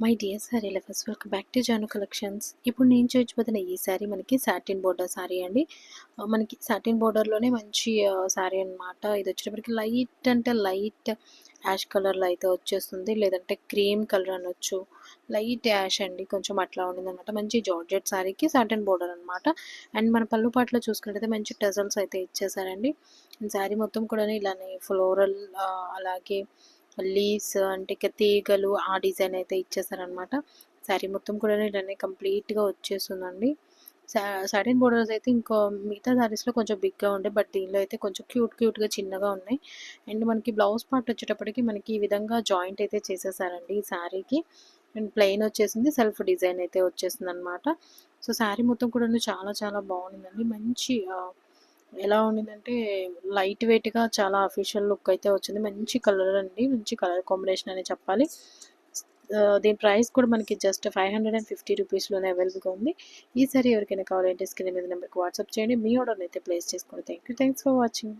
My dear sari lovers, welcome back to Janu collections. ఇప్పుడు నేను చూపించబోతున్న ఈ శారీ మనకి సాటిన్ బోర్డర్ శారీ అండి. మనకి సాటిన్ బోర్డర్లోనే మంచి శారీ అనమాట. ఇది వచ్చేటప్పటికి లైట్ అంటే లైట్ యాష్ కలర్లో అయితే వచ్చేస్తుంది, లేదంటే క్రీమ్ కలర్ అనొచ్చు. లైట్ యాష్ అండి, కొంచెం అట్లా ఉండింది అనమాట. మంచి జార్జెట్ శారీకి సాటిన్ బోర్డర్ అనమాట. అండ్ మన పళ్ళు పాటలో చూసుకున్నట్టయితే మంచి టజల్స్ అయితే ఇచ్చేసారండి. శారీ మొత్తం కూడా ఇలానే ఫ్లోరల్, అలాగే లీవ్స్ అంటే ఇక తీగలు ఆ డిజైన్ అయితే ఇచ్చేసారనమాట. శారీ మొత్తం కూడా ఇలానే కంప్లీట్గా వచ్చేస్తుందండి. సాటిన్ బోర్డర్స్ అయితే ఇంకో మిగతా శారీస్లో కొంచెం బిగ్గా ఉండే, బట్ దీనిలో అయితే కొంచెం క్యూట్గా చిన్నగా ఉన్నాయి. అండ్ మనకి బ్లౌజ్ పార్ట్ వచ్చేటప్పటికి మనకి ఈ విధంగా జాయింట్ అయితే చేసేసారండి ఈ శారీకి. అండ్ ప్లెయిన్ వచ్చేసింది, సెల్ఫ్ డిజైన్ అయితే వచ్చేసింది అనమాట. సో శారీ మొత్తం కూడా చాలా చాలా బాగుందండి. మంచి ఎలా ఉండిందంటే లైట్ వెయిట్గా చాలా అఫీషియల్ లుక్ అయితే వచ్చింది. మంచి కలర్ అండి, మంచి కలర్ కాంబినేషన్ అనే చెప్పాలి. దీని ప్రైస్ కూడా మనకి జస్ట్ 550 రూపీస్లోనే అవైలబుల్గా ఉంది. ఈ సారీ ఎవరికైనా కావాలంటే స్క్రీన్ మీద నెంబర్కి వాట్సాప్ చేయండి, మీ ఆర్డర్ని అయితే ప్లేస్ చేసుకోండి. Thanks for watching.